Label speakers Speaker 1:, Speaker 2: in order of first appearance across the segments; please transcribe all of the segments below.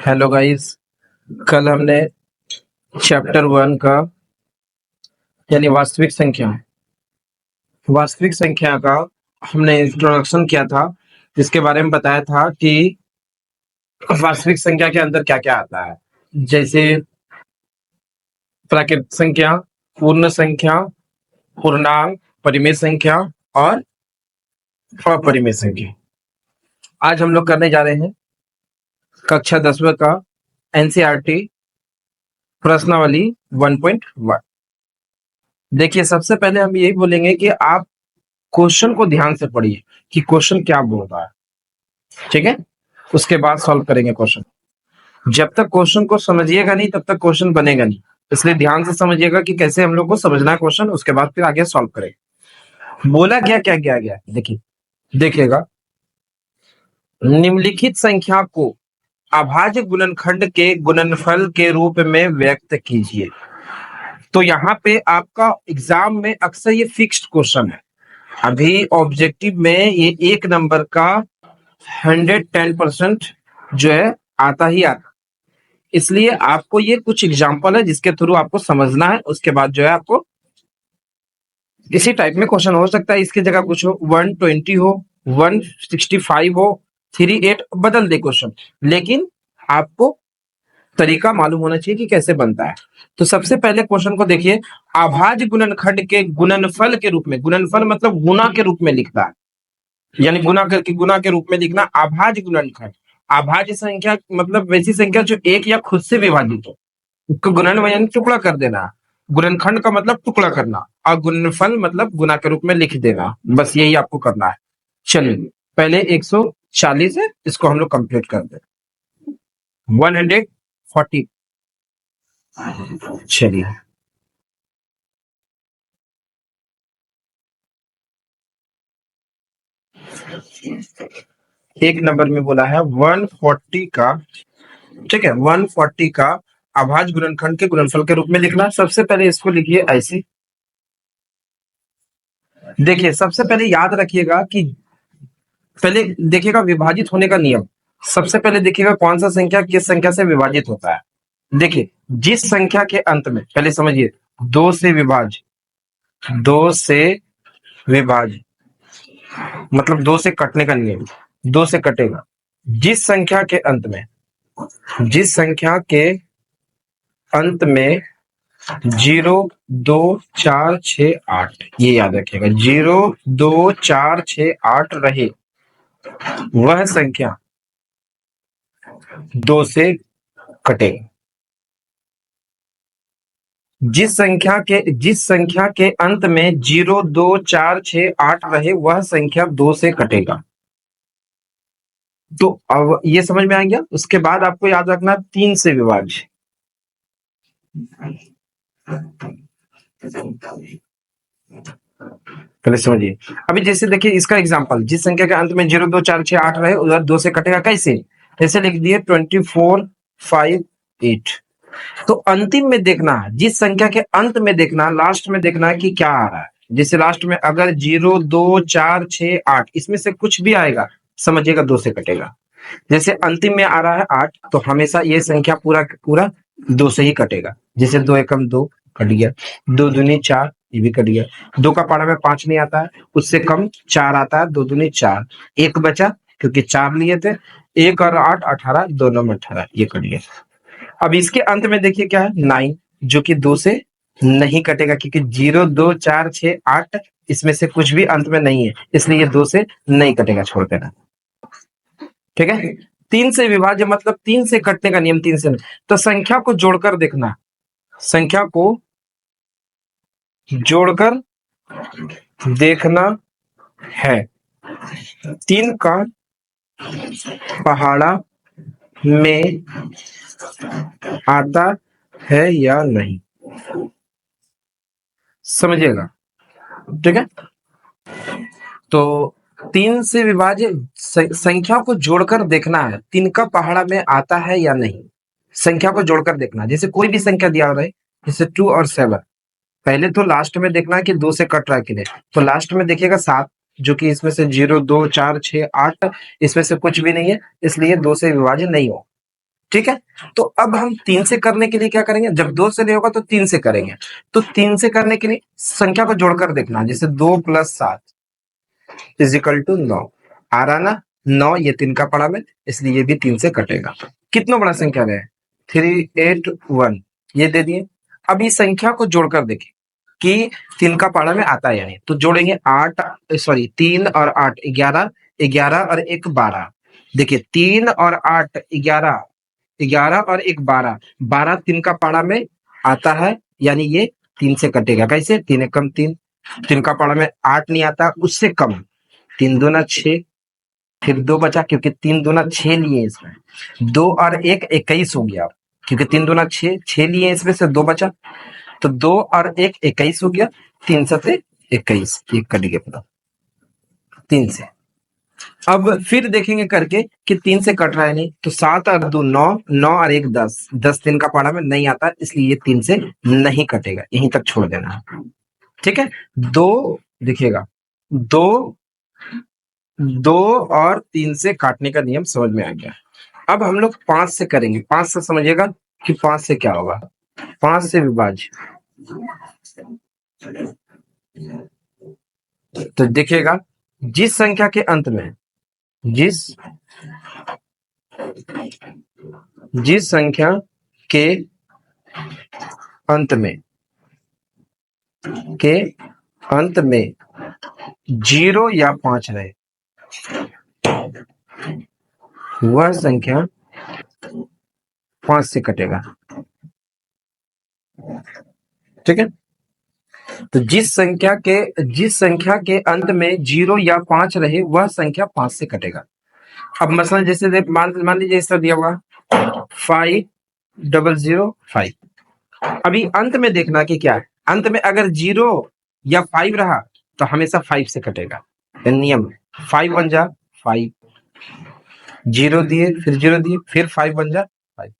Speaker 1: Hello guys. कल हमने chapter 1 का यानी वास्तविक संख्या का हमने इंट्रोडक्शन किया था, जिसके बारे में बताया था कि वास्तविक संख्या के अंदर क्या क्या आता है, जैसे प्राकृतिक संख्या, पूर्ण संख्या, पूर्णांक, परिमेय संख्या और अपरिमेय संख्या। आज हम लोग करने जा रहे हैं कक्षा 10वीं का एनसीईआरटी प्रश्नावली 1.1। देखिए, सबसे पहले हम यही बोलेंगे कि आप क्वेश्चन को ध्यान से पढ़िए कि क्वेश्चन क्या बोल रहा है, ठीक है। उसके बाद सॉल्व करेंगे क्वेश्चन। जब तक क्वेश्चन को समझिएगा नहीं तब तक क्वेश्चन बनेगा नहीं, इसलिए ध्यान से समझिएगा कि कैसे हम लोग को समझना है क्वेश्चन, उसके बाद फिर आगे सॉल्व करेंगे। बोला क्या क्या क्या गया, देखिए देखिएगा, निम्नलिखित संख्या को अभाज्य गुणनखंड के गुणनफल के रूप में व्यक्त कीजिए। तो यहाँ पे आपका एग्जाम में अक्सर ये फिक्स्ड क्वेश्चन है। अभी ऑब्जेक्टिव में ये 1 नंबर का 110% जो है आता ही आता, इसलिए आपको ये कुछ एग्जाम्पल है जिसके थ्रू आपको समझना है। उसके बाद जो है आपको इसी टाइप में क्वेश्चन हो सकता है, इसकी जगह कुछ हो, 120 हो, 165 हो, 38 बदल दे क्वेश्चन, लेकिन आपको तरीका मालूम होना चाहिए कि कैसे बनता है। तो सबसे पहले क्वेश्चन को देखिए, अभाज्य गुणनखंड के गुणनफल के रूप में, गुणनफल मतलब गुना के रूप में लिखता है, यानी गुना के रूप में लिखना। अभाज्य गुणनखंड, अभाज्य संख्या मतलब वैसी संख्या जो एक या खुद से विभाजित हो, उसको गुणन यानी टुकड़ा कर देना। गुणनखंड का मतलब टुकड़ा करना, और गुणनफल मतलब गुना के रूप में लिख देना। बस यही आपको करना है। चलिए पहले 140 है, इसको हम लोग कंप्लीट कर दे। 140, चलिए एक नंबर में बोला है 140 का, ठीक है, 140 का अभाज्य गुणनखंड के गुणनफल के रूप में लिखना। सबसे पहले इसको लिखिए ऐसे। देखिए सबसे पहले याद रखिएगा कि पहले देखिएगा विभाजित होने का नियम। सबसे पहले देखिएगा कौन सा संख्या किस संख्या से विभाजित होता है। देखिए जिस संख्या के अंत में, पहले समझिए, 2 से विभाज्य मतलब 2 से कटने का नियम, 2 से कटेगा। जिस संख्या के अंत में 0 2 4 6 8, ये याद रखिएगा, 0 2 4 6 8 रहे, वह संख्या 2 से कटेगा। जिस संख्या के अंत में 0 2 4 6 8 रहे, वह संख्या 2 से कटेगा। तो अब ये समझ में आ गया। उसके बाद आपको याद रखना 3 से विभाज्य। पहले समझिए, अभी जैसे देखिए इसका एग्जांपल, जिस संख्या के अंत में 0 2 4 6 8 रहे, उधर 2 से कटेगा। कैसे? ऐसे लिख दिए 24 5 8। तो अंतिम में देखना है, जिस संख्या के अंत में देखना, लास्ट में देखना है कि क्या आ रहा है। जैसे लास्ट में अगर 0 2 4 6 8 इसमें से कुछ भी आएगा, समझिएगा 2 से कटेगा। जैसे अंतिम में आ रहा है 8, तो हमेशा ये संख्या पूरा 2 से ही कटेगा। जैसे 2 एकम 2 कट गया, 2 दूनी 4, ये भी कट गया। 2 का पारा में 5 नहीं आता है, उससे कम 4 आता है, 2 दूनी 4, 1 बचा क्योंकि 4 लिए थे। 1 और 8 18, 2 9 18, ये कट गया। अब इसके अंत में देखिए क्या है, 9, जो कि 2 से नहीं कटेगा क्योंकि 0 2 4 6 8 इसमें से कुछ भी अंत में नहीं है, इसलिए ये 2 से नहीं कटेगा, छोड़ देना। ठीक है, 3 से विभाज्य मतलब 3 से कटने का नियम, 3 से नहीं। तो संख्या को जोड़कर देखना, संख्या को जोड़कर देखना है, 3 का पहाड़ा में आता है या नहीं, समझिएगा। ठीक है, तो 3 से विभाज्य संख्या को जोड़कर देखना है, 3 का पहाड़ा में आता है या नहीं, संख्या को जोड़कर देखना। जैसे कोई भी संख्या दिया रहे, जैसे 2 और 7, पहले तो लास्ट में देखना है कि 2 से कट रहा है कि नहीं। तो लास्ट में देखिएगा 7, जो कि इसमें से 0 2 4 6 8 इसमें से कुछ भी नहीं है, इसलिए 2 से विभाज्य नहीं हो। ठीक है। तो अब हम 3 से करने के लिए क्या करेंगे, जब 2 से नहीं होगा तो 3 से करेंगे। तो 3 से करने के लिए संख्या को जोड़कर देखना, जैसे 2 + 7 = 9 आ रहा ना। 9 ये 3 का पड़ा में, इसलिए ये भी 3 से कटेगा। कितना बड़ा संख्या है, 381 ये दे दिए। अब इस संख्या को जोड़कर देखें कि 3 का पाड़ा में आता है या नहीं। तो जोड़ेंगे 3 और 8 11, 11 और 1 12। देखिए 3 और 8 11, 11 और 1 12, 12 3 का पाड़ा में आता है, यानी ये 3 से कटेगा। कैसे, 3 कम 3, 3 का पाड़ा में 8 नहीं आता, उससे कम। 3 दूना 6, फिर 2 बचा, क्योंकि 3 दूना 6 लिए इसमें, 2 और 1 21 हो गया, क्योंकि 3 दूना 6, 6 लिए इसमें से 2 बचा, तो 2 और 1 21 हो गया, 3 7 21, ये कट गया पूरा 3 से। अब फिर देखेंगे करके कि 3 से कट रहा है नहीं, तो 7 और 2 9, 9 और 1 10, 10 3 का पाड़ा में नहीं आता, इसलिए ये 3 से नहीं कटेगा, यहीं तक छोड़ देना है। ठीक है, 2 देखिएगा, 2 2 और 3 से काटने का नियम समझ में आ गया। अब हम लोग 5 से करेंगे। 5 से समझिएगा कि 5 से क्या होगा, 5 से विभाज्य। तो देखिएगा, जिस संख्या के अंत में, जिस संख्या के अंत में 0 या 5 रहे, वह संख्या 5 से कटेगा। ठीक है, तो जिस संख्या के अंत में 0 या 5 रहे, वह संख्या 5 से कटेगा। अब मसलन जैसे मान लीजिए इस तरह दिया हुआ 5005। अभी अंत में देखना कि क्या है, अंत में अगर 0 या 5 रहा तो हमेशा 5 से कटेगा। नियम 5 बन जा 5, 0 दिए फिर 0 दिए फिर 5 बन जा 5,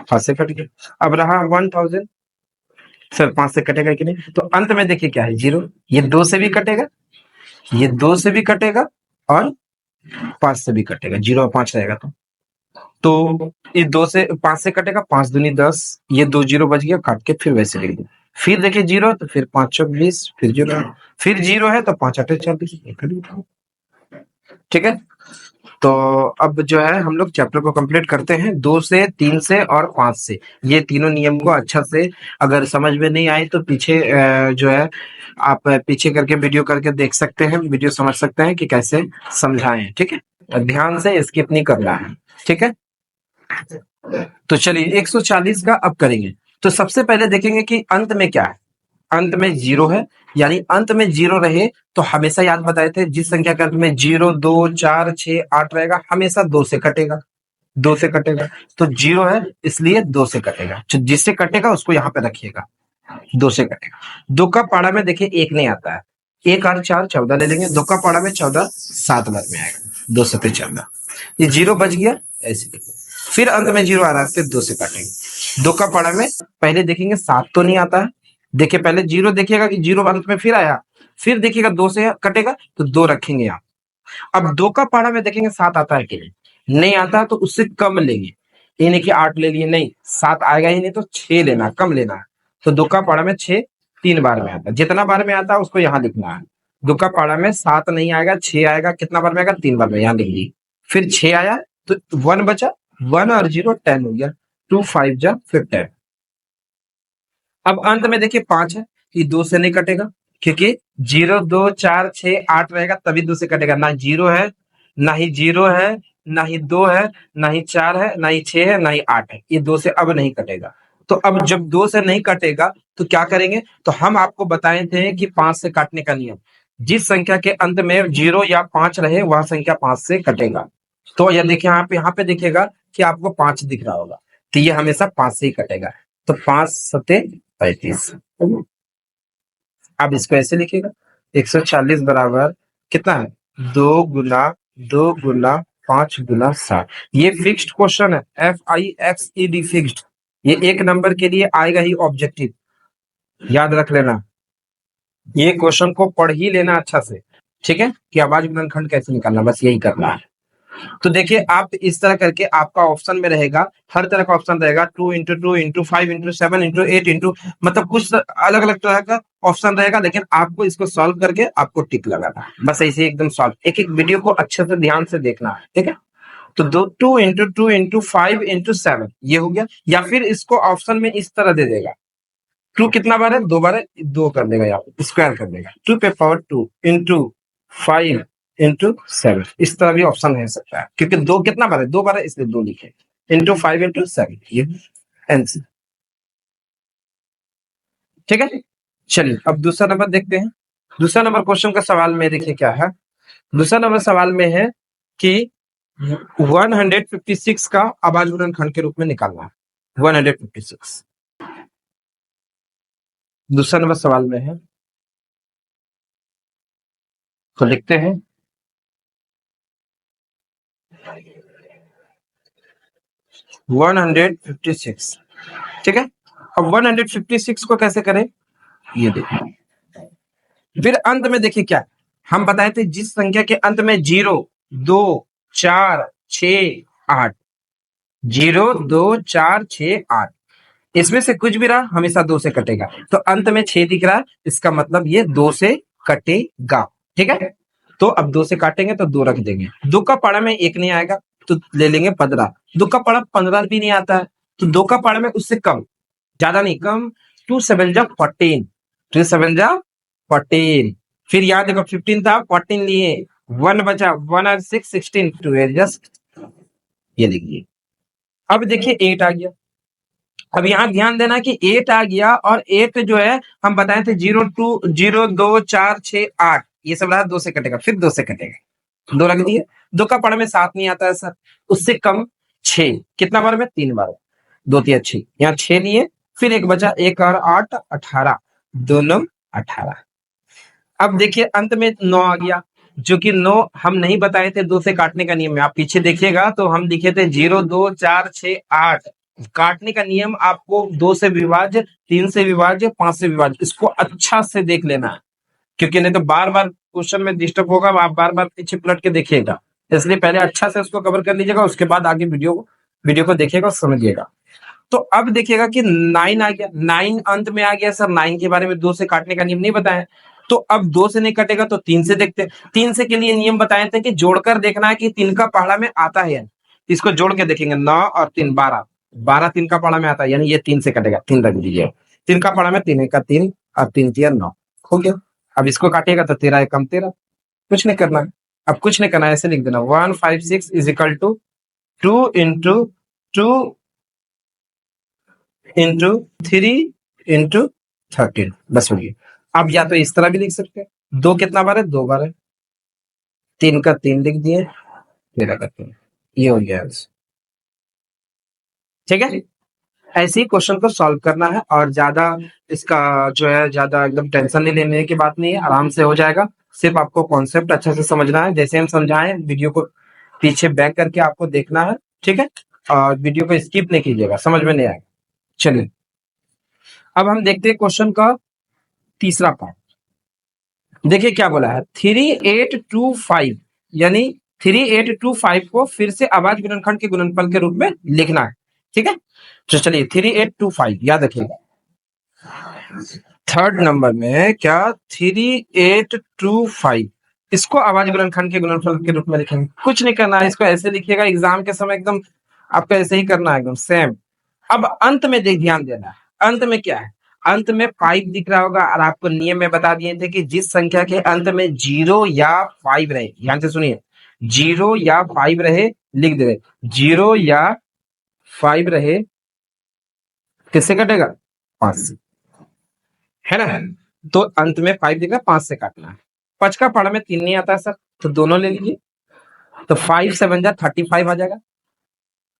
Speaker 1: 5 से कट गया। अब रहा 1000, सर 5 से कटेगा कि नहीं, तो अंत में देखिए क्या है 0, ये 2 से भी कटेगा, ये 2 से भी कटेगा और 5 से भी कटेगा, 0 और 5 रहेगा तो ये 2 से 5 से कटेगा, 5 दूनी 10, ये 2 0 बच गया, काट के फिर वैसे लिख दिया। फिर देखिए 0 तो फिर 5 चौक 20, फिर 0, फिर 0 है तो 5 8 40। ठीक है, तो अब जो है हम लोग चैप्टर को कंप्लीट करते हैं 2 से 3 से और 5 से। ये तीनों नियम को अच्छा से अगर समझ में नहीं आए तो पीछे जो है आप पीछे करके वीडियो करके देख सकते हैं, वीडियो समझ सकते हैं कि कैसे समझाएं। ठीक है, ध्यान से स्किप नहीं करना है। ठीक है, तो चलिए 140 का अब करेंगे। तो सबसे पहले देखेंगे कि अंत में क्या है, अंत में 0 है, यानी अंत में 0 रहे तो हमेशा याद बताए थे, जिस संख्या के अंत में 0 2 4 6 8 रहेगा हमेशा 2 से कटेगा, 2 से कटेगा। तो 0 है इसलिए 2 से कटेगा, तो जिससे कटेगा उसको यहाँ पे रखिएगा, 2 से कटेगा। 2 का पाड़ा में देखिए 1 नहीं आता है, 1 और 4 14 ले लेंगे, 2 का पाड़ा में 14 7 बार में आएगा, 2 से 14, ये 0 बच गया ऐसे। फिर अंत में 0 आ रहा है, फिर 2 से काटेंगे। 2 का पाड़ा में पहले देखेंगे 7 तो नहीं आता है, देखिए पहले 0 देखिएगा कि 0 अंत में फिर आया, फिर देखिएगा 2 से कटेगा तो 2 रखेंगे आप। अब 2 का पाड़ा में देखेंगे 7 आता है कि नहीं आता, तो उससे कम लेंगे, ये नहीं कि 8 ले लिए, नहीं 7 आएगा ही नहीं तो 6 लेना, कम लेना है। तो 2 का पाड़ा में 6 3 बार में आता है, जितना बार में आता है उसको यहाँ लिखना है। 2 का पाड़ा में 7 नहीं आएगा, 6 आएगा, कितना बार में आएगा 3 बार में, यहाँ लिख ली। फिर 6 आया तो 1 बचा, 1 और 0 10 हो गया, 2 5 जा फिर 10। अब अंत में देखिए 5 है, ये 2 से नहीं कटेगा, क्योंकि 0 2 4 6 8 रहेगा तभी 2 से कटेगा, ना 0 है, ना ही 0 है, ना ही 2 है, ना ही 4 है, ना ही 6 है, ना ही 8 है, ये 2 से अब नहीं कटेगा। तो अब जब 2 से नहीं कटेगा तो क्या करेंगे, तो हम आपको बताए थे कि 5 से काटने का नियम, जिस संख्या के अंत में 0 या 5 रहे वह संख्या 5 से कटेगा। तो यह देखिए यहाँ पे देखिएगा कि आपको 5 दिख रहा होगा, तो ये हमेशा 5 से ही कटेगा। तो 5 सते 35। अब इसको ऐसे लिखिएगा, 140 बराबर कितना है, 2 गुना 5 गुना 7। ये फिक्स्ड क्वेश्चन है, FIXED फिक्स्ड, ये एक नंबर के लिए आएगा ही ऑब्जेक्टिव, याद रख लेना, ये क्वेश्चन को पढ़ ही लेना अच्छा से। ठीक है, कि अभाज्य गुणनखंड कैसे निकालना, बस यही करना है। तो देखिए आप इस तरह करके आपका ऑप्शन में रहेगा, हर तरह का ऑप्शन रहेगा, 2 into 2 into 5 into 7 into 8 into, मतलब कुछ अलग अलग तरह का ऑप्शन रहेगा, लेकिन आपको इसको सॉल्व करके आपको टिक लगाना है, बस ऐसे एकदम सॉल्व। एक एक वीडियो को अच्छे से ध्यान से देखना है, ठीक है। तो 2 into 2 into 5 into 7 ये हो गया, या फिर इसको ऑप्शन में इस तरह दे देगा, 2 कितना बार है, 2 बार है, 2 कर देगा, यहाँ पे स्क्वायर कर देगा, 2 पे पावर 2 into 5 into 7, इस तरह भी ऑप्शन है सकता है, क्योंकि 2 कितना बार है, 2 बार है, इसलिए 2 लिखे, into 5 into 7, ये आंसर, ठीक है। चलिए अब दूसरा नंबर देखते हैं। दूसरा नंबर क्वेश्चन का सवाल में देखिए क्या है। दूसरा नंबर सवाल में है कि 156 का आवाज गुणनखंड के रूप में निकालना है, 156 दूसरा नंबर सवाल में है, तो लिखते हैं 156, ठीक है। अब 156 को कैसे करें, ये देखिए, फिर अंत में देखिए क्या हम बताए थे, जिस संख्या के अंत में 0 2 4 6 8, 0 2 4 6 8, इसमें से कुछ भी रहा हमेशा 2 से कटेगा, तो अंत में 6 दिख रहा है, इसका मतलब ये 2 से कटेगा, ठीक है। तो अब 2 से काटेंगे तो 2 रख देंगे, 2 का पाड़ा में 1 नहीं आएगा तो ले लेंगे 15, 2 का पाड़ा 15 भी नहीं आता है, तो 2 का पाड़ा में उससे कम, ज्यादा नहीं कम, 2 7 जा 14, 2 7 जा 14, फिर यहाँ देखो 15 था 14 लिए, 1 बचा, 1 और 6 16, 2 जस्ट, ये देखिए। अब देखिए 8 आ गया, अब यहाँ ध्यान देना कि 8 आ गया, और 8 जो है हम बताए थे 0 2 4 6 8, ये सब रहा 2 से कटेगा, फिर 2 से कटेगा, 2 रख दिए, 2 का पढ़ में 7 नहीं आता है सर, उससे कम 6, कितना बार में 3 बार, 2 3 6, यहाँ 6 लिए, फिर 1 बचा, 1 और 8 18, 2 9 18। अब देखिए अंत में 9 आ गया, जो कि 9 हम नहीं बताए थे 2 से काटने का नियम में, आप पीछे देखिएगा तो हम लिखे थे 0 2 4 6 8, काटने का नियम आपको 2 से विभाज्य, 3 से विभाज्य, 5 से विभाज्य, इसको अच्छा से देख लेना है, क्योंकि नहीं तो बार बार क्वेश्चन में डिस्टर्ब होगा, आप बार बार पीछे पलट के देखिएगा, इसलिए पहले अच्छा से उसको कवर कर लीजिएगा, उसके बाद आगे वीडियो को देखिएगा और समझिएगा। तो अब देखिएगा कि 9 आ गया, 9 अंत में आ गया, सर 9 के बारे में 2 से काटने का नियम नहीं बताया, तो अब 2 से नहीं कटेगा तो 3 से देखते हैं। 3 से के लिए नियम बताए थे कि जोड़कर देखना है कि 3 का पहाड़ा में आता है, इसको जोड़ के देखेंगे, 9 और 3 12, 12 3 का पहाड़ा में आता है, यानी ये 3 से कटेगा, 3 रख दीजिए, 3 का पहाड़ा में 3 का 3 और 3 3 9 हो गया। अब इसको काटिएगा तो 13 कम 13, कुछ नहीं करना है, अब कुछ नहीं करना है, ऐसे लिख देना 156 is equal to 2 into 2 into 3 into 13, बस हो गया। अब या तो इस तरह भी लिख सकते हैं, 2 कितना बार है, 2 बार है, 3 का 3 लिख दिए, 13 का 3, ये हो गया आंसर, ठीक है। ऐसे ही क्वेश्चन को सॉल्व करना है, और ज्यादा इसका जो है ज्यादा एकदम टेंशन नहीं लेने की बात नहीं है, आराम से हो जाएगा, सिर्फ आपको कॉन्सेप्ट अच्छे से समझना है, जैसे हम समझाएं वीडियो को पीछे बैक करके आपको देखना है, ठीक है, और वीडियो को स्किप नहीं कीजिएगा, समझ में नहीं आएगा। चलिए अब हम देखते हैं क्वेश्चन का तीसरा पार्ट। देखिए क्या बोला है, 3825, यानी 3825 को फिर से अभाज्य गुणनखंड के गुणनफल के रूप में लिखना है, ठीक है। तो चलिए 3825 याद रखिएगा, थर्ड नंबर में क्या 3825, इसको अभाज्य गुणनखंड के गुणनफल के रूप में लिखेंगे, कुछ नहीं करना है, इसको ऐसे लिखिएगा, एग्जाम के समय एकदम आपको ऐसे ही करना है, एकदम सेम। अब अंत में ध्यान देना है, अंत में क्या है, अंत में 5 दिख रहा होगा, और आपको नियम में बता दिए थे कि जिस संख्या के अंत में 0 या 5 रहे, ध्यान से सुनिए, 0 या 5 रहे, लिख दे, 0 या 5 रहे, किससे कटेगा, 5 से, है ना। तो अंत में 5 दिख रहा है, 5 से काटना है, 5 का पढ़ा में 3 नहीं आता है सर, तो दोनों ले लीजिए, तो 5 7 जा 35 आ जाएगा,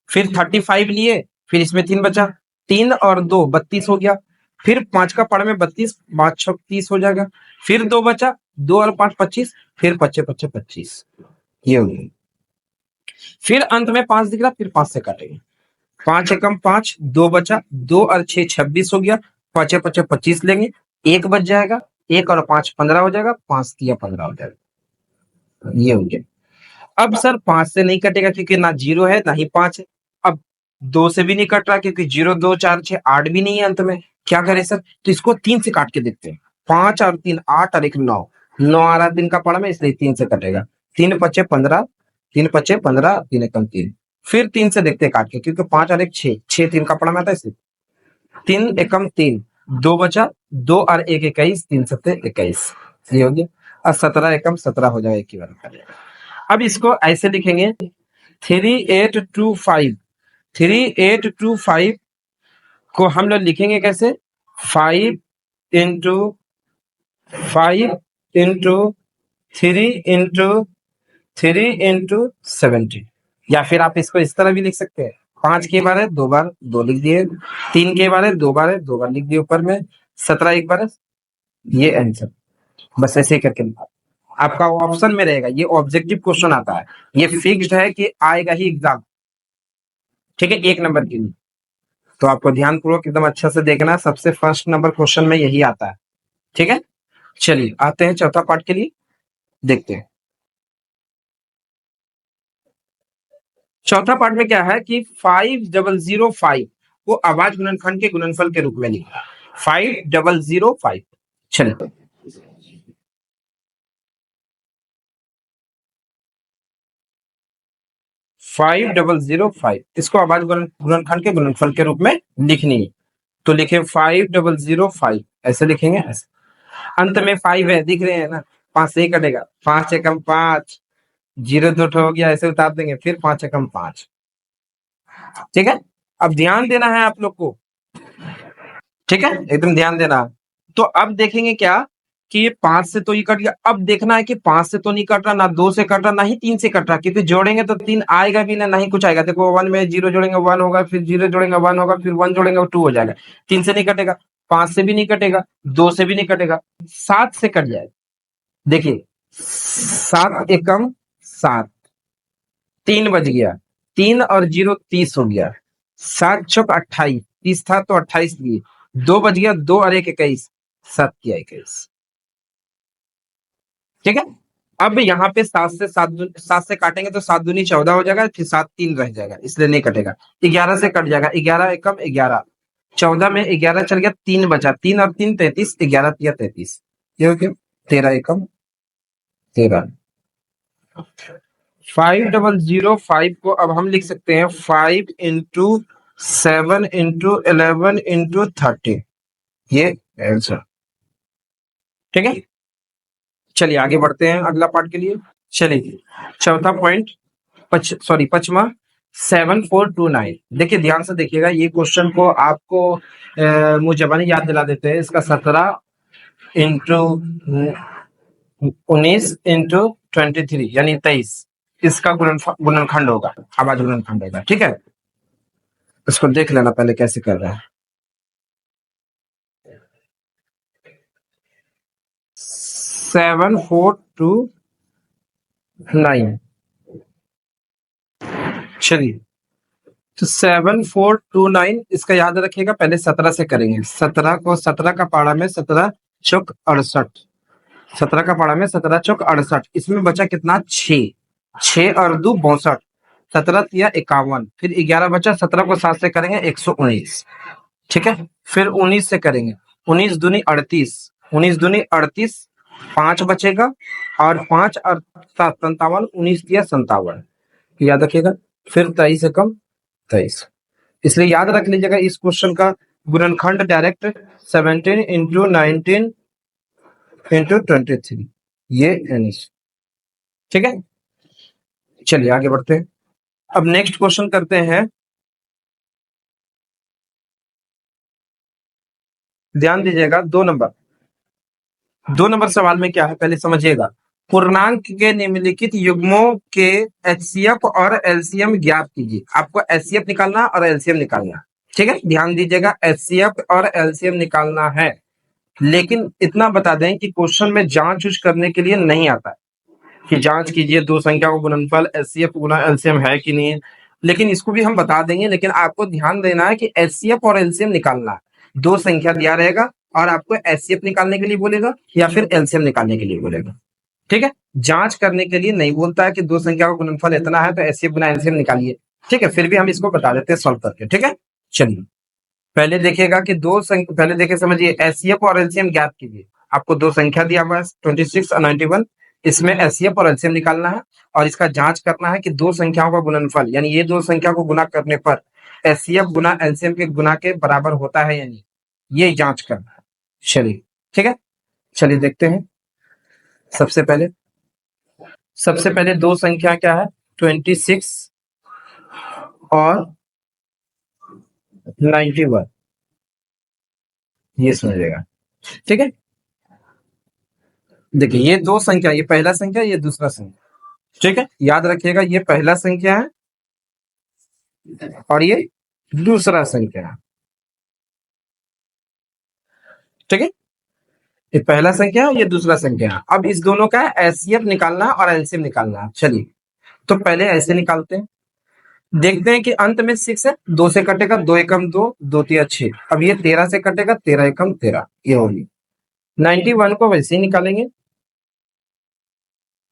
Speaker 1: फिर 35 लिए, फिर इसमें 3 बचा, 3 और 2 32 हो गया, फिर 5 का पढ़ में 32, 5 6 30 हो जाएगा, फिर 2 बचा, 2 और 5 25, फिर 25 25 25, ये हो गया। फिर अंत में 5 दिख रहा, फिर 5 से काटेंगे, 5 एकम 5, 2 बचा, 2 और 6 26 हो गया, 5 25 25 लेंगे, 1 बच जाएगा, 1 और 5 15 हो जाएगा, 5 3 15 हो जाएगा, ये हो गया। अब सर 5 से नहीं कटेगा क्योंकि ना 0 है ना ही 5 है। अब 2 से भी नहीं कट रहा क्योंकि 0 2 4 6 8 भी नहीं है अंत में। क्या करें सर? तो इसको 3 से काट के देखते हैं। 5 और 3 8 और 1 9। 9 आ रहा 3 का पड़ा में, इसलिए 3 से कटेगा। 3 पचे 15, 3 पचे 15, 3 एकम 3। फिर 3 से देखते हैं काट के, क्योंकि 5 और 1 6, 6 3 का पड़ा में आता है इसलिए। 3 एकम 3, 2 बचा, 2 और 1 21, 3 सत्ते 21। ये हो गया। और 17 एकम 17 हो जाएगा, एक ही बार। अब इसको ऐसे लिखेंगे 3825। 3825 को हम लोग लिखेंगे कैसे? 5 इंटू 5 इंटू 3 इंटू 3 इंटू 70। या फिर आप इसको इस तरह भी लिख सकते हैं, 5 के बार है 2 बार 2 लिख दिए, 3 के बार है 2 बार है 2 बार लिख दिए ऊपर में, 17 एक बार है। ये आंसर बस ऐसे ही करके आपका ऑप्शन में रहेगा। ये ऑब्जेक्टिव क्वेश्चन आता है, ये फिक्स्ड है कि आएगा ही एग्जाम। ठीक है, 1 नंबर के लिए। तो आपको ध्यानपूर्वक एकदम अच्छा से देखना है, सबसे फर्स्ट नंबर क्वेश्चन में यही आता है। ठीक है, चलिए आते हैं चौथा पार्ट के लिए, देखते हैं। चौथा पार्ट में क्या है कि 5005 को आवाज गुणनखंड के गुणनफल के रूप में लिखा। 5005। चलिए 5005 इसको आवाज गुणनखंड के गुणनफल के रूप में लिखनी है। तो लिखे 5005, ऐसे लिखेंगे ऐसे। अंत में 5 है, दिख रहे हैं ना, 5 से ही कटेगा। 5 एकम 5, 0 2 हो गया, ऐसे उतार देंगे। फिर 5 एकम 5। ठीक है, अब ध्यान देना है आप लोग को। ठीक है, एकदम ध्यान देना। तो अब देखेंगे क्या कि ये 5 से तो ये कट गया। अब देखना है कि 5 से तो नहीं कट रहा, ना 2 से कट रहा, ना ही 3 से कट रहा, क्योंकि जोड़ेंगे तो 3 आएगा भी ना, ना ही कुछ आएगा। देखो 1 में 0 जोड़ेंगे 1 होगा, फिर 0 जोड़ेंगे 1 होगा, फिर 1 जोड़ेंगे 2 हो जाएगा। 3 से नहीं कटेगा, 5 से भी नहीं कटेगा, 2 से भी नहीं कटेगा, 7 से कट जाएगा। देखिए 7 एकम 7, 3 बज गया, 3 और 0 30 हो गया। 7 चौक 28, 30 था तो 28 लिए, 2 बज गया, 2 और 1 21, 7 किया 21। ठीक है, अब यहाँ पे 7 से काटेंगे तो 7 दूनी 14 हो जाएगा, फिर 7 3 रह जाएगा, इसलिए नहीं कटेगा। 11 से कट जाएगा, 11 एकम 11, 14 में 11 चल गया, 3 बचा, 3 और 3 33, 11 तिया 33, ये हो गया 13 एकम 13। 5005 को अब हम लिख सकते हैं 5 इंटू 7 इंटू 11 इंटू 30, ये आंसर। ठीक है, चलिए आगे बढ़ते हैं अगला पार्ट के लिए। चलिए चौथा पॉइंट, पचमा 7429। देखिए ध्यान से देखिएगा, ये क्वेश्चन को आपको मुझे याद दिला देते हैं। इसका 17 इंटू 19 इंटू 23 यानी 23, इसका गुणनखंड होगा, आवाज गुणनखंड होगा। ठीक है, इसको देख लेना पहले कैसे कर रहा है। 7429। चलिए तो 7429 इसका याद रखिएगा, पहले 17 से करेंगे। 17 को 17 का पारा में 17 चौक 68, 17 का पारा में 17 चौक 68, इसमें बचा कितना 6, 6 और 2 62, 17 तिया 51, फिर 11 बचा, 17 को 7 से करेंगे 119। ठीक है, फिर 19 से करेंगे, 19 दूनी 38, 19 दूनी 38, 5 बचेगा, और 5 और 7 57, 19 दिया 57, याद रखिएगा। फिर 23 से कम 23, इसलिए याद रख लीजिएगा इस क्वेश्चन का गुणनखंड डायरेक्ट 17 इंटू 19 इंटू 23, ये आंसर। ठीक है, चलिए आगे बढ़ते हैं। अब नेक्स्ट क्वेश्चन करते हैं। ध्यान दीजिएगा, 2 नंबर सवाल में क्या है पहले समझिएगा। पूर्णांक के निम्नलिखित युग्मों के एचसीएफ और एलसीएम ज्ञात कीजिए। आपको एचसीएफ निकालना और एलसीएम निकालना। ठीक है, ध्यान दीजिएगा, एचसीएफ और एलसीएम निकालना है, लेकिन इतना बता दें कि क्वेश्चन में जांच करने के लिए नहीं आता कि जांच कीजिए दो संख्या को गुणनफल एचसीएफ गुना एलसीएम है कि नहीं है, लेकिन इसको भी हम बता देंगे। लेकिन आपको ध्यान देना है कि एचसीएफ और एलसीएम निकालना है। 2 संख्या दिया रहेगा और आपको एचसीएफ निकालने के लिए बोलेगा या फिर एलसीएम निकालने के लिए बोलेगा। ठीक है, जांच करने के लिए नहीं बोलता है कि दो संख्या का गुणनफल इतना है तो एचसीएफ गुना एलसीएम निकालिए। ठीक है, फिर भी हम इसको बता देते हैं सॉल्व करके। ठीक है, चलिए पहले देखिएगा कि पहले देखिए समझिए एचसीएफ और एलसीएम ज्ञात कीजिए। आपको दो संख्या दिया हुआ है 26 और 91, इसमें एचसीएफ और एलसीएम निकालना है और इसका जांच करना है कि दो संख्याओं का गुणनफल यानी ये दो संख्या को गुना करने पर एचसीएफ गुना एलसीएम के गुना के बराबर होता है या नहीं, ये जांच करना है। चलिए ठीक है, चलिए देखते हैं। सबसे पहले दो संख्या क्या है, 26 और 91, ये समझिएगा। ठीक है, देखिए ये दो संख्या, ये पहला संख्या ये दूसरा संख्या। ठीक है, याद रखिएगा ये पहला संख्या है और ये दूसरा संख्या है। ठीक है, ये पहला संख्या है ये दूसरा संख्या है। अब इस दोनों का एचसीएफ निकालना है और एलसीएम निकालना है। चलिए तो पहले ऐसे निकालते हैं, देखते हैं कि अंत में 6 है, 2 से कटेगा, 2 एकम 2, 2 तिया 6। अब ये 13 से कटेगा, 13 एकम 13, ये होगी। 91 को वैसे ही निकालेंगे,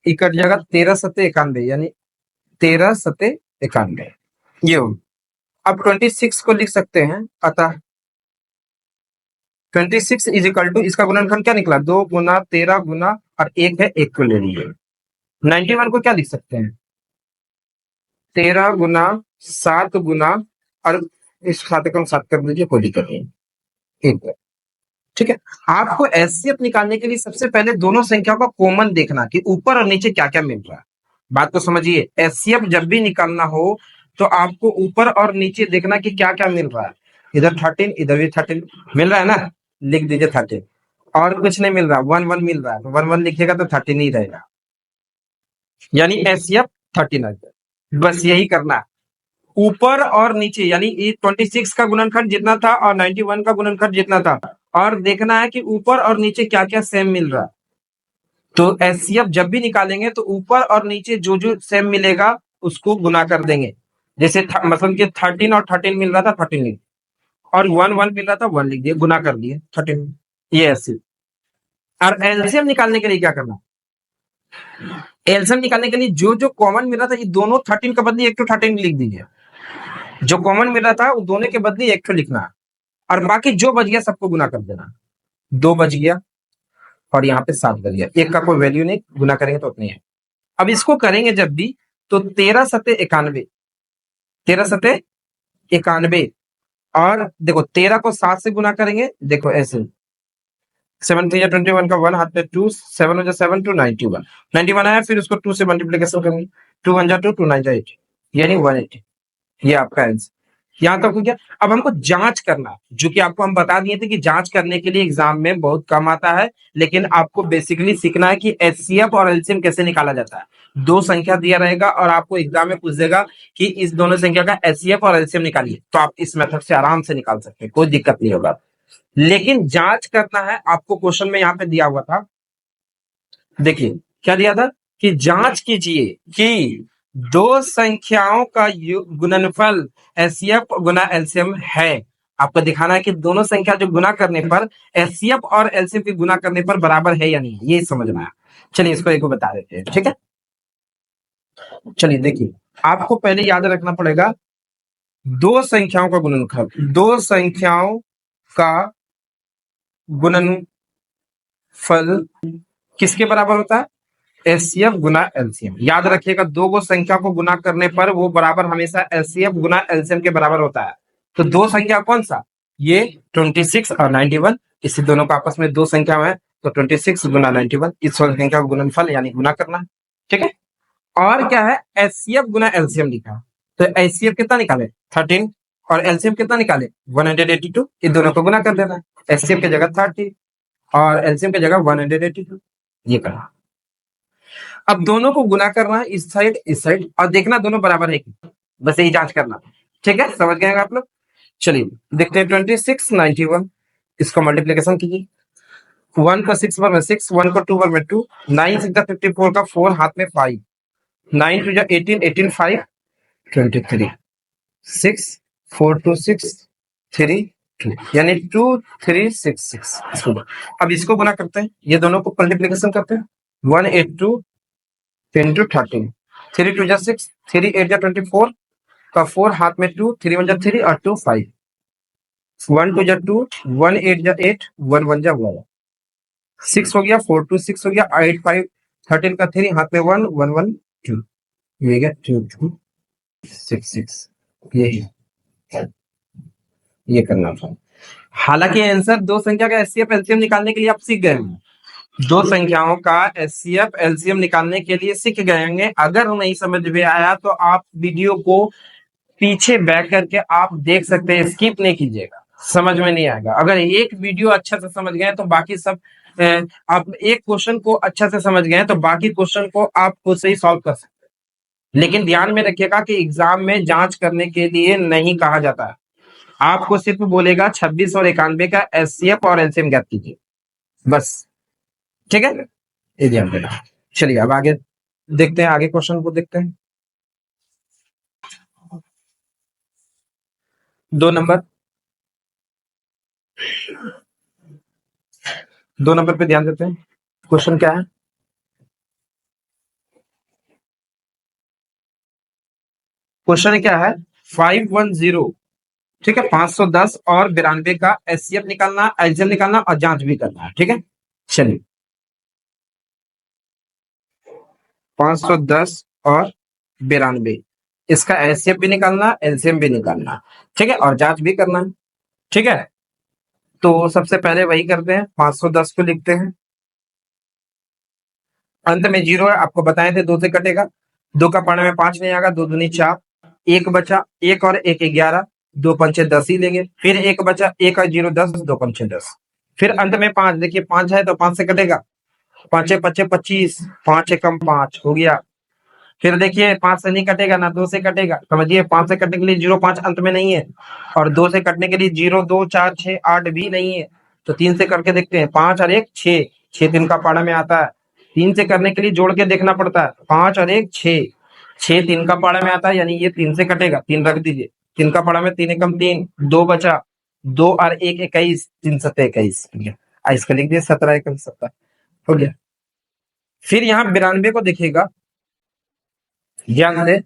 Speaker 1: कट जाएगा 13 सत्ते 91 यानी 13 सत्ते 91, ये होगी। अब 26 को लिख सकते हैं, अतः 26 इज इक्वल टू, इसका गुणनफल क्या निकला, 2 गुना 13 गुना और 1 है, 1 को ले लीजिए। 91 को क्या लिख सकते हैं, 13 गुना 7 गुना और इस 7 को 7 कर दीजिए, कोई दिक्कत नहीं, 1। ठीक है, आपको एचसीएफ निकालने के लिए सबसे पहले दोनों संख्याओं का कॉमन देखना कि ऊपर और नीचे क्या क्या मिल रहा है। बात को समझिए, एचसीएफ जब भी निकालना हो तो आपको ऊपर और नीचे देखना कि क्या क्या मिल रहा है। इधर 13 इधर भी 13 मिल रहा है ना, लिख दीजिए 13, और कुछ नहीं मिल रहा, 1 1 मिल रहा है तो 1 1 लिखिएगा तो 13 ही रहेगा, यानी एचसीएफ 13 आ जाए। बस यही करना है, ऊपर और नीचे, यानी 26 का गुणनखंड जितना था और 91 का गुणनखंड जितना था, और देखना है कि ऊपर और नीचे क्या क्या सेम मिल रहा है। तो एचसीएफ जब भी निकालेंगे तो ऊपर और नीचे जो जो सेम मिलेगा उसको गुना कर देंगे। जैसे मतलब कि 13 और 13 मिल रहा था 13 लिख, और 1 1 मिल रहा था 1 लिख दिए, गुना कर दिए 13, ये एचसीएफ। और एलसीएम निकालने के लिए क्या करना, एलसीएम निकालने के लिए जो जो कॉमन मिल रहा था, ये दोनों 13 के बदले 1 तो 13 लिख दीजिए, जो कॉमन मिल रहा था वो दोनों के बदले 1 तो लिखना है, और बाकी जो बच गया सबको गुना कर देना। 2 बच गया और यहाँ पे 7 बच गया, 1 का कोई वैल्यू नहीं, गुना करेंगे तो उतनी है। अब इसको करेंगे जब भी तो 13 सत्ते 91, 13 सत्ते 91, और देखो 13 को 7 से गुना करेंगे, देखो ऐसे 7 3 21 का 1 हाथ में 2, 7 हो जाए 7 2 91, 91 आया, फिर उसको 2 से मल्टीप्लीकेशन करेंगे, 2 1 जा 2 2 9 जा 8, यानी 180, ये आपका आंसर। यहां तक हो गया। अब हमको जांच करना, जो कि आपको हम बता दिए थे कि जांच करने के लिए एग्जाम में बहुत कम आता है, लेकिन आपको बेसिकली सीखना है कि एचसीएफ और एलसीएम कैसे निकाला जाता है। दो संख्या दिया रहेगा और आपको एग्जाम में पूछ देगा कि इस दोनों संख्या का एचसीएफ और एलसीएम निकालिए, तो आप इस मेथड से आराम से निकाल सकते हैं, कोई दिक्कत नहीं होगा। लेकिन जांच करना है, आपको क्वेश्चन में यहाँ पे दिया हुआ था, देखिए क्या दिया था कि जांच कीजिए कि दो संख्याओं का गुणनफल एचसीएफ गुना एलसीएम है। आपको दिखाना है कि दोनों संख्या जो गुना करने पर एचसीएफ और एलसीएम के गुना करने पर बराबर है या नहीं, ये समझना है। चलिए इसको एक बता देते हैं, ठीक है। चलिए देखिए, आपको पहले याद रखना पड़ेगा दो संख्याओं का गुणनफल, दो संख्याओं का गुणनफल किसके बराबर होता है, एचसीएफ गुना एलसीएम। याद रखिएगा दो को संख्या को गुना करने पर वो बराबर हमेशा एचसीएफ गुना एलसीएम के बराबर होता है। तो दो संख्या कौन सा, ये 26 और 91, इसी दोनों का आपस में दो संख्या है, तो 26 गुना 91, इस संख्या का गुणनफल यानी गुना करना है, ठीक है। और क्या है, एचसीएफ गुना एलसीएम लिखा, तो एचसीएफ कितना निकाले 13 और एलसीएम कितना निकाले 182, इन दोनों को गुना कर देना, एचसीएफ की जगह 30 और एलसीएम की जगह 182, ये करना। अब दोनों को गुना करना है, इस साइड और देखना दोनों बराबर है कि, बस यही जांच करना, ठीक है, समझ गए आप लोग। चलिए देखते हैं 26 91, इसको मल्टीप्लीकेशन कीजिए, 1 को 6 बार में 6, 1 को 2 बार में 2, 9 6 54 का 4 हाथ में 5, 9 2 18 18 5 23, 6 4 2 6 3 2, यानी 2 3 6 6। अब इसको गुना करते हैं, ये दोनों को मल्टीप्लीकेशन करते हैं, 182 इंटू 13, 3 2 जा 6, 3 8 जा 24 का 4 हाथ में 2, 3 1 जा 3 और 2 5, 1 2 जा 2, 1 8 जा 8, 1 1 जा 1, 6 हो गया, 4 2 6 हो गया, 8 5 13 का 3 हाथ में 1 1 1 2, ये गया 2 2 6 6, यही ये करना था। हालांकि आंसर दो संख्या का एचसीएफ एलसीएम निकालने के लिए आप सीख गए होंगे, दो संख्याओं का एचसीएफ एलसीएम निकालने के लिए सीख गए होंगे। अगर नहीं समझ में आया तो आप वीडियो को पीछे बैक करके आप देख सकते हैं, स्किप नहीं कीजिएगा, समझ में नहीं आएगा। अगर एक वीडियो अच्छा से समझ गए तो बाकी सब आप एक क्वेश्चन को अच्छा से समझ गए तो बाकी क्वेश्चन को आप खुद से ही सॉल्व कर सकते हैं। लेकिन ध्यान में रखिएगा कि एग्जाम में जांच करने के लिए नहीं कहा जाता है, आपको सिर्फ बोलेगा 26 और 91 का एचसीएफ और एलसीएम ज्ञात कीजिए, बस। ठीक है, ये ध्यान देना। चलिए अब आगे देखते हैं, आगे क्वेश्चन को देखते हैं। 2 नंबर, 2 नंबर पे ध्यान देते हैं। क्वेश्चन क्या है? क्वेश्चन क्या है? 510, ठीक है, 510 और 92 का एचसीएफ निकालना, एलसीएम निकालना और जांच भी करना है। ठीक है, चलिए 510 और 92, इसका एचसीएफ भी निकालना, एलसीएम भी निकालना, ठीक है, और जांच भी करना है। ठीक है, तो सबसे पहले वही करते हैं, 510 को लिखते हैं, अंत में 0 है, आपको बताए थे 2 से कटेगा, 2 का पाने में 5 नहीं आएगा, 2 दूनी 4, 1 बचा, 1 और 1 11, 2 पंचे 10 ही लेंगे, फिर 1 बचा, 1 और 0 10, 2 पंचे 10, फिर अंत में 5, देखिए 5 है तो 5 से कटेगा, 5 पच्चे 25, 5 एकम 5 हो गया, फिर देखिए 5 से नहीं कटेगा ना 2 से कटेगा, समझिए 5 से कटने के लिए 0 5 अंत में नहीं है, और 2 से कटने के लिए 0 2 4 6 8 भी नहीं है, तो 3 से करके देखते हैं, 5 और 1 6, 6 3 का पाड़ा में आता है, 3 से करने के लिए जोड़ के देखना पड़ता है, 5 और 1 6, 6 3 का पाड़ा में आता है, यानी ये 3 से कटेगा, 3 रख दीजिए, 3 का पाड़ा में 3 एकम 3, 2 बचा, 2 और 1 21, 3 7 21, इसका लिख दिए 17 एकम 17 हो गया। फिर यहाँ 92 को देखिएगा, ध्यान से,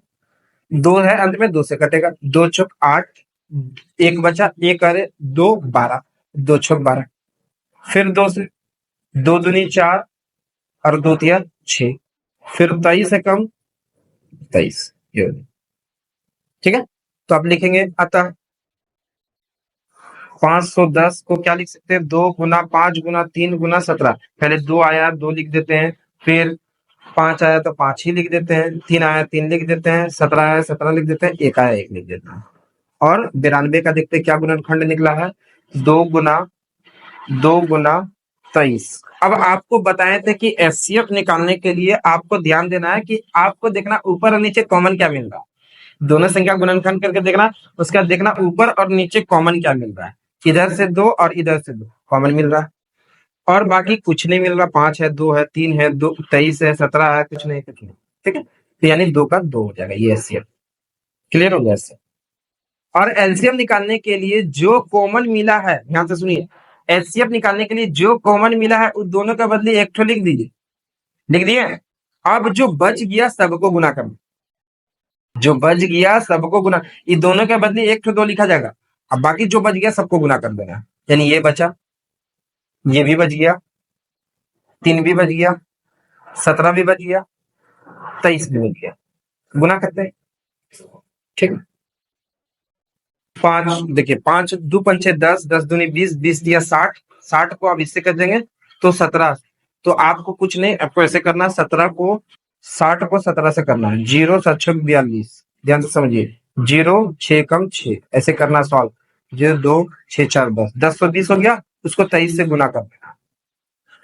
Speaker 1: 2 है अंत में, 2 से कटेगा, 2 चौक 8, 1 बचा, 1 अरे 2 12, 2 छक 12, फिर 2 से 2 दूनी 4 और 2 तिया 6, फिर 23 से कम 23, ठीक है। तो आप लिखेंगे अतः 510 को क्या लिख सकते हैं, 2 गुना 5 गुना 3 गुना 17, पहले 2 आया 2 लिख देते हैं, फिर 5 आया तो 5 ही लिख देते हैं, 3 आया 3 लिख देते हैं, 17 आया 17 लिख देते हैं, 1 आया 1 लिख देते हैं, और 92 का देखते क्या गुणनखंड निकला है, 2 गुना 23। अब आपको बताए थे कि एचसीएफ निकालने के लिए आपको ध्यान देना है कि आपको देखना ऊपर और नीचे कॉमन क्या मिल रहा है, दोनों संख्या गुणनखंड करके देखना, उसके बाद देखना ऊपर और नीचे कॉमन क्या मिल रहा है, इधर से 2 और इधर से 2 कॉमन मिल रहा है, और बाकी कुछ नहीं मिल रहा, 5 है 2 है 3 है 2 23 है 17 है, कुछ नहीं कुछ नहीं, ठीक है, तो यानी 2 का 2 हो जाएगा, ये एचसीएफ क्लियर हो गया इससे। और एलसीएम निकालने के लिए जो कॉमन मिला है, ध्यान से सुनिए, एचसीएफ निकालने के लिए जो कॉमन मिला है उस दोनों के बदले एक ठो लिख दीजिए, लिख दिए। अब जो बच गया सबको गुना करना, जो बच गया सबको गुना, ये दोनों के बदले एक ठो 2 लिखा जाएगा, अब बाकी जो बच गया सबको गुना कर देना, यानी ये बचा, ये भी बच गया, 3 भी बच गया, 17 भी बच गया, 23 भी बच गया, गुना करते हैं, ठीक। 5 देखिए, 5 दो पंचे 10, 10 दूनी 20, 20 दिया 60, 60 को आप इससे कर देंगे तो 17, तो आपको कुछ नहीं, आपको ऐसे करना है, 17 को 60 को 17 से करना है, 0 7 6 42, ध्यान से समझिए, 0 6 कम 6, ऐसे करना सॉल्व, 0 2 6 4 10, 10 तो 20 हो गया, उसको 23 से गुना कर देना,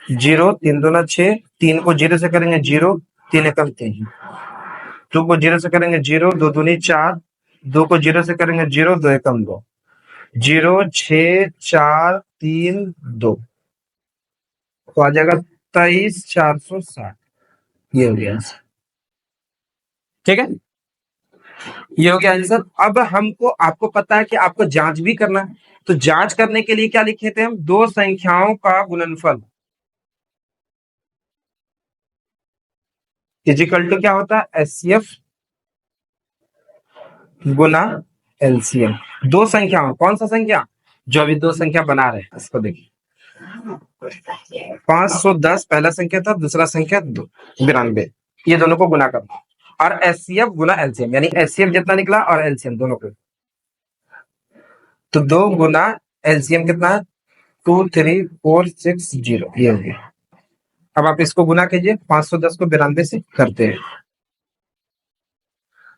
Speaker 1: 0 3 दूना 6, 3 को 0 से करेंगे 0, 3 एकम 3, 2 को 0 से करेंगे 0, 2 दूनी 4, 2 को 0 से करेंगे 0, 2 एकम 2, 0 6 4 3 2, तो आ जाएगा 23,460, ये हो गया आंसर, ठीक है, ये हो गया आंसर। अब हमको, आपको पता है कि आपको जांच भी करना है, तो जांच करने के लिए क्या लिखे थे हम, दो संख्याओं का गुणनफल, इजिकल टू क्या होता है, एचसीएफ गुना एलसीएम। दो संख्या, कौन सा संख्या, जो अभी दो संख्या बना रहे हैं इसको देखिए। 510 पहला संख्या था, दूसरा संख्या 92, ये दोनों को गुना करना और एचसीएफ गुना एलसीएम, यानी एचसीएफ जितना निकला और एलसीएम दोनों को, तो 2 गुना एलसीएम कितना है, 23460, ये हो गया। अब आप इसको गुना कीजिए, 510 को 92 से करते हैं,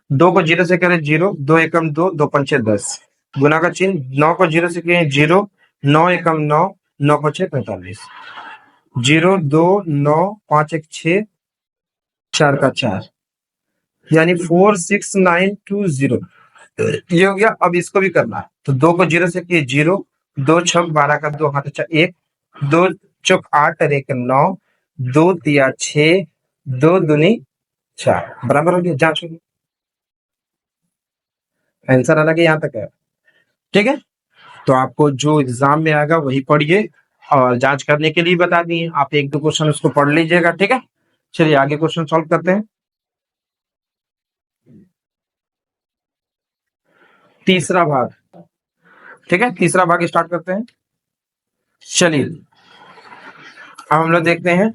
Speaker 1: 2 को 0 से करें 0, 2 एकम 2, 2 पंचे 10, गुना का चिन्ह, 9 को 0 से करें 0, 9 एकम 9, 9 पंचे 45, 0 2 9 5 1 6, 4 का 4, यानी 46920, ये हो गया। अब इसको भी करना है, तो 2 को 0 से किए 0, 2 छक 12 का 2 हाथ 1, 2 चौक 8 और 1 9, 2 तिया 6, 2 दूनी 4, बराबर हो गया। जांच होगी, आंसर अलग यहाँ तक है, ठीक है। तो आपको जो एग्जाम में आएगा वही पढ़िए, और जांच करने के लिए बता दिए, आप एक दो क्वेश्चन उसको पढ़ लीजिएगा, ठीक है। चलिए आगे क्वेश्चन सॉल्व करते हैं। तीसरा भाग, ठीक है, तीसरा भाग स्टार्ट करते हैं। चलिए अब हम लोग देखते हैं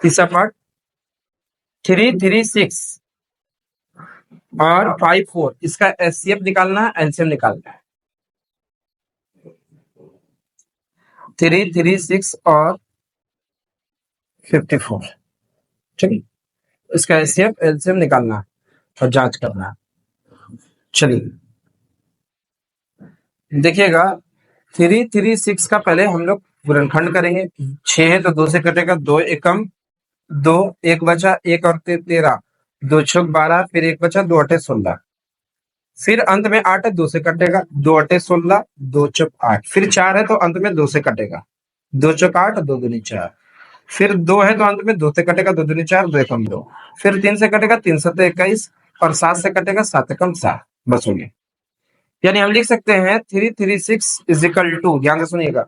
Speaker 1: तीसरा पार्ट, 336 और 54, इसका एचसीएफ निकालना है, एलसीएम निकालना है। 336 और 54, ठीक है, इसका एचसीएफ एलसीएम निकालना है और जांच करना है। चलिए देखिएगा, 336 का पहले हम लोग गुणनखंड करेंगे, 6 है तो 2 से कटेगा, 2 एकम 2, 1 बचा, 1 और 13, 2 छक 12, फिर 1 बचा, 2 अठे 16, फिर अंत में 8 है, 2 से कटेगा, 2 अठे 16, 2 चौक 8, फिर 4 है तो अंत में 2 से कटेगा, 2 चौक 8, 2 दूनी 4, फिर 2 है तो अंत में 2 से कटेगा, 2 दूनी 4, 2 एकम 2, फिर 3 से कटेगा, 3 सत्ते 21, और 7 से कटेगा, 7 एकम 7, बस हो गया। यानी हम लिख सकते हैं 336 इज इक्वल टू, ध्यान से सुनिएगा,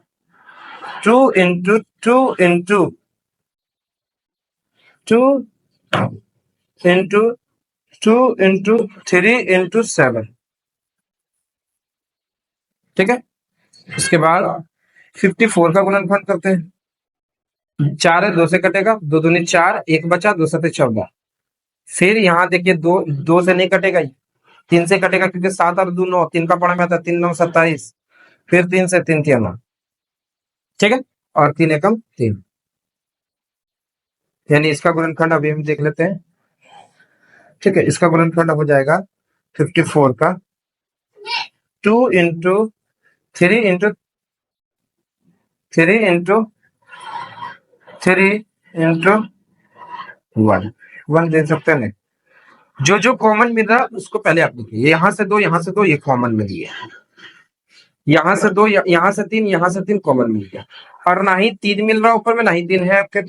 Speaker 1: 2 into 2 into 2 into 2 into 3 into 7, ठीक है। इसके बाद 54 का गुणनफल करते हैं, 4 है, 2 से कटेगा, 2 दूनी 4, 1 बचा, 2 सत्ते 14, फिर यहाँ देखिए 2 से नहीं कटेगा, 3 से कटेगा, क्योंकि 7 और 2 9, 3 का पढ़ा में आता है, 3 9 27, फिर 3 से 3 3 9, ठीक है, और 3 एकम 3, यानी इसका गुणनखंड अभी हम देख लेते हैं, ठीक है। इसका गुणनखंड हो जाएगा 54 का 2 इंटू 3 इंटू 3 इंटू 3 इंटू 1 दे सकते हैं। जो जो कॉमन मिल रहा है उसको पहले आप लिखिए, यहाँ से 2 यहाँ से 2, ये कॉमन मिल गया, यहाँ से 2 यहाँ से 3 यहाँ से 3 कॉमन मिल गया, और ना ही 3 मिल रहा ऊपर में, ना ही 3 है आपके,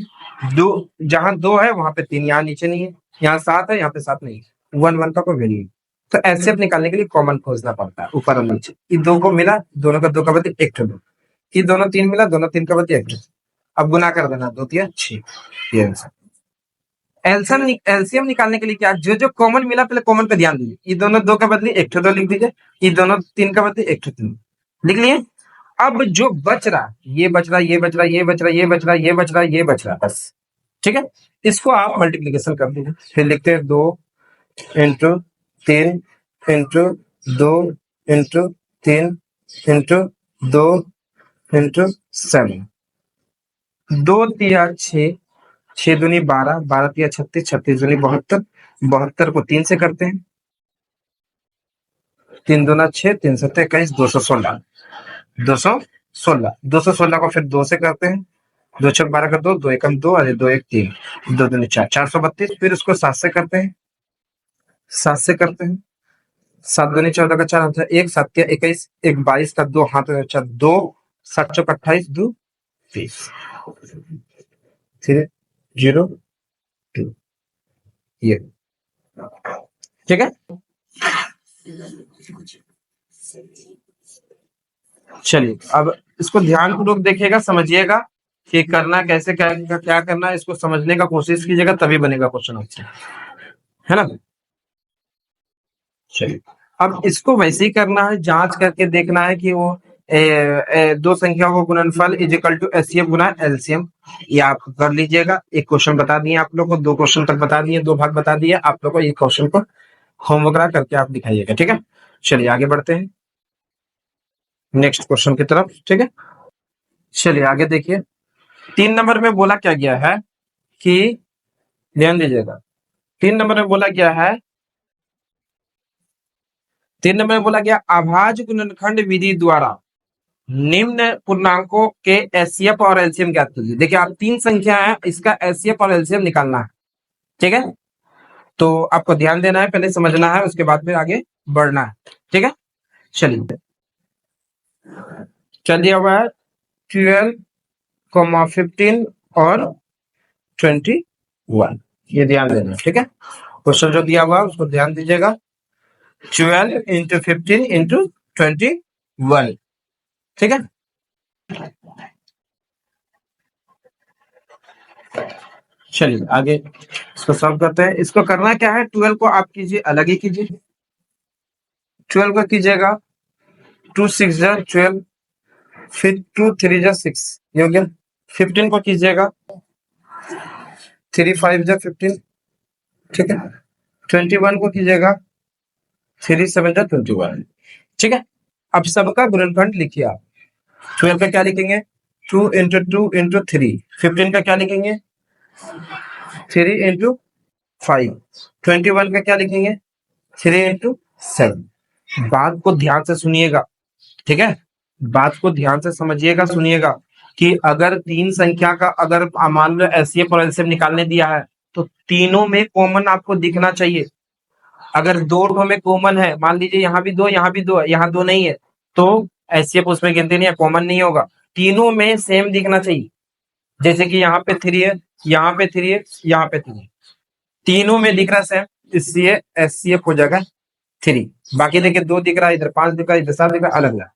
Speaker 1: 2 जहां 2 है वहां पे 3, यहाँ नीचे नहीं है, यहाँ 7 है यहाँ पे 7 नहीं है, 1 1 का कोई वैल्यू नहीं। तो एचसीएफ निकालने के लिए कॉमन खोजना पड़ता है, ऊपर और नीचे। ये 2 को मिला, दोनों का 2 का बदले 1 2, ये दोनों 3 मिला, दोनों 3 का बदले 1, अब गुना कर देना, 2 3 6, ये आंसर। एलसीएम निकालने के लिए क्या, जो जो कॉमन मिला पहले कॉमन पे ध्यान दीजिए, ये दोनों 2 का बदले 1 2 लिख दीजिए, ये दोनों 3 का बदले 1 3 लिख लिए। अब जो बच रहा, ये बच रहा, ये बच रहा, ये बच रहा, ये बच रहा, ये बच रहा, ये बच रहा, बस, ठीक है। इसको आप मल्टीप्लीकेशन कर दीजिए, फिर लिखते हैं 2 into 3 into 2 into 3 into 2 into 7, 2 तिया 6, 6 दूनी 12, 12 तिया 36, 36 दूनी 72, 72 को 3 से करते हैं, 3 दूना 6, 3 सत्ते 21, 216, 216, 216 को फिर 2 से करते हैं, 2 छक 12 का 2, 2 एकम 2, अरे 2 1 3, 2 दूनी 4, 432, फिर उसको 7 से करते हैं, 7 से करते हैं, 7 दूनी 14 का 4 होता है 1, 7 या 21, 1 22 का 2 हाथ में अच्छा 2, 7 चौक 28, 2 20, फिर 0 2, ये, ठीक है। चलिए अब इसको ध्यानपूर्वक देखिएगा, समझिएगा, कि करना कैसे, क्या करना है, इसको समझने का कोशिश कीजिएगा, तभी बनेगा क्वेश्चन आपसे, है ना। चलिए, अब इसको वैसे ही करना है, जांच करके देखना है कि वो दो संख्याओं को गुणनफल इज इक्वल टू एचसीएफ गुना एलसीएम। ये आप कर लीजिएगा। एक क्वेश्चन बता दिए आप लोग को, दो क्वेश्चन तक बता दिए, दो भाग बता दिए आप लोग को। एक क्वेश्चन को होमवर्क करके आप दिखाइएगा, ठीक है। चलिए आगे बढ़ते हैं नेक्स्ट क्वेश्चन की तरफ, ठीक है। चलिए आगे देखिए, 3 नंबर में बोला क्या गया है कि, ध्यान दीजिएगा, 3 नंबर में बोला गया है, 3 नंबर में बोला गया अभाज्य गुणनखंड विधि द्वारा निम्न पूर्णांकों के एचसीएफ और एलसीएम ज्ञात कीजिए। देखिए, आप 3 संख्या है, इसका एचसीएफ और एलसीएम निकालना है, ठीक है। तो आपको ध्यान देना है, पहले समझना है, उसके बाद फिर आगे बढ़ना है, ठीक है। चलिए, चल दिया हुआ है 12, 15 और 21, ये ध्यान देना, ठीक है। क्वेश्चन जो दिया हुआ है उसको ध्यान दीजिएगा, 12 इंटू 15 इंटू 21, ठीक है। चलिए आगे इसको सॉल्व करते हैं। इसको करना क्या है, 12 को आप कीजिए, अलग ही कीजिए। 12 को कीजिएगा 2 6 जा 12, फिर 2 3 जा 6, ये हो गया। 15 को कीजिएगा 3 5 जा 15, ठीक है। 21 को कीजिएगा 3 7 जा 21, ठीक है। अब सबका गुणनखंड लिखिए आप। 12 का क्या लिखेंगे, 2 इंटू 2 इंटू 3। 15 का क्या लिखेंगे, 3 इंटू 5। 21 का क्या लिखेंगे, 3 इंटू 7। बात को ध्यान से सुनिएगा, ठीक है। बात को ध्यान से समझिएगा, सुनिएगा कि अगर 3 संख्या का अगर मान लो एचसीएफ और एलसीएम निकालने दिया है, तो तीनों में कॉमन आपको दिखना चाहिए। अगर 2 में कॉमन है, मान लीजिए यहाँ भी 2, यहाँ भी 2 है, यहाँ 2 नहीं है, तो एचसीएफ उसमें गिनती नहीं है, कॉमन नहीं होगा। तीनों में सेम दिखना चाहिए। जैसे कि यहाँ पे 3 है, यहाँ पे 3 है, यहाँ पे 3 है, तीनों में दिख रहा है सेम, इसलिए एचसीएफ हो जाएगा 3। बाकी देखिए 2 दिख रहा है, इधर 5 दिख रहा है, इधर 7 दिख रहा है, अलग अलग।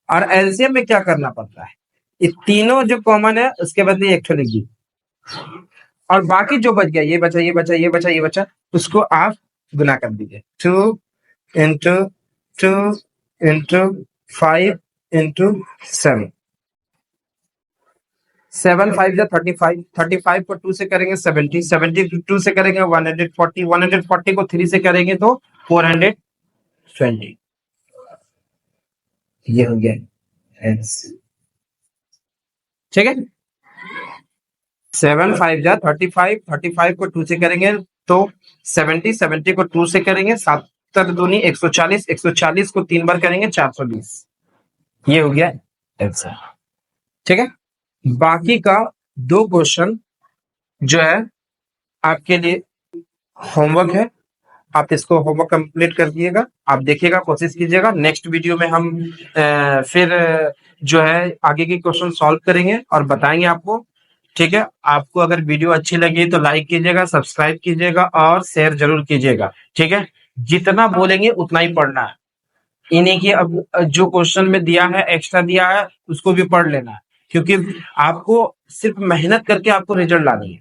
Speaker 1: और एलसीएम में क्या करना पड़ता है, ये तीनों जो कॉमन है उसके बदले एक ठो लिख दी, और बाकी जो बच गया, ये बचा, ये बचा, ये बचा, ये बचा, उसको आप गुना कर दीजिए। 2 इंटू 2 इंटू 5 इंटू 7, 7 5 जा 35, 35 को 2 से करेंगे 70, 70 को 2 से करेंगे 140, 140 को 3 से करेंगे तो 420, ये हो गया आंसर, ठीक है। 7 5 जा 35, 35 को 2 से करेंगे तो 70, 70 को 2 से करेंगे 7 दूनी 140, 140 को 3 बार करेंगे 420, ये हो गया आंसर, ठीक है। बाकी का 2 क्वेश्चन जो है आपके लिए होमवर्क है, आप इसको होमवर्क कंप्लीट कर दिएगा, आप देखिएगा, कोशिश कीजिएगा। नेक्स्ट वीडियो में हम फिर जो है आगे के क्वेश्चन सॉल्व करेंगे और बताएंगे आपको, ठीक है। आपको अगर वीडियो अच्छी लगी तो लाइक कीजिएगा, सब्सक्राइब कीजिएगा और शेयर जरूर कीजिएगा, ठीक है। जितना बोलेंगे उतना ही पढ़ना है। इन्हीं की अब जो क्वेश्चन में दिया है, एक्स्ट्रा दिया है, उसको भी पढ़ लेना है, क्योंकि आपको सिर्फ मेहनत करके आपको रिजल्ट लानी है,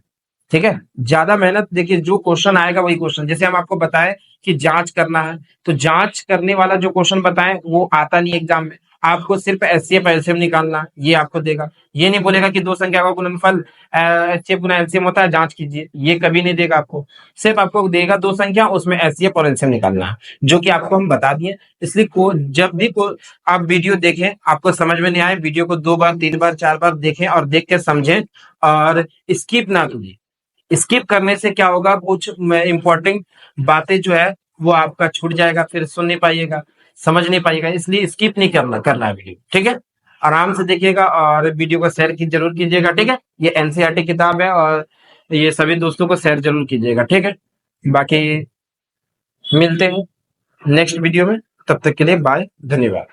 Speaker 1: ठीक है। ज्यादा मेहनत, देखिए जो क्वेश्चन आएगा वही क्वेश्चन, जैसे हम आपको बताएं कि जांच करना है, तो जांच करने वाला जो क्वेश्चन बताएं वो आता नहीं एग्जाम में। आपको सिर्फ एचसीएफ एलसीएम निकालना, ये आपको देगा। ये नहीं बोलेगा कि 2 संख्या का गुणनफल एचसीएफ गुना एलसीएम होता है, जांच कीजिए, ये कभी नहीं देगा आपको। सिर्फ आपको देगा 2 संख्या, उसमें एचसीएफ और एलसीएम निकालना है, जो कि आपको हम बता दिए। इसलिए जब भी आप वीडियो देखें, आपको समझ में नहीं आए, वीडियो को 2 बार 3 बार 4 बार देखें और देख के समझें, और स्किप ना कीजिए। स्किप करने से क्या होगा, कुछ इंपॉर्टेंट बातें जो है वो आपका छूट जाएगा, फिर सुन नहीं पाइएगा, समझ नहीं पाइएगा। इसलिए स्किप नहीं करना है वीडियो, ठीक है। आराम से देखिएगा और वीडियो को शेयर जरूर कीजिएगा, ठीक है। ये एनसीईआरटी किताब है और ये सभी दोस्तों को शेयर जरूर कीजिएगा, ठीक है। बाकी मिलते हैं नेक्स्ट वीडियो में, तब तक के लिए बाय, धन्यवाद।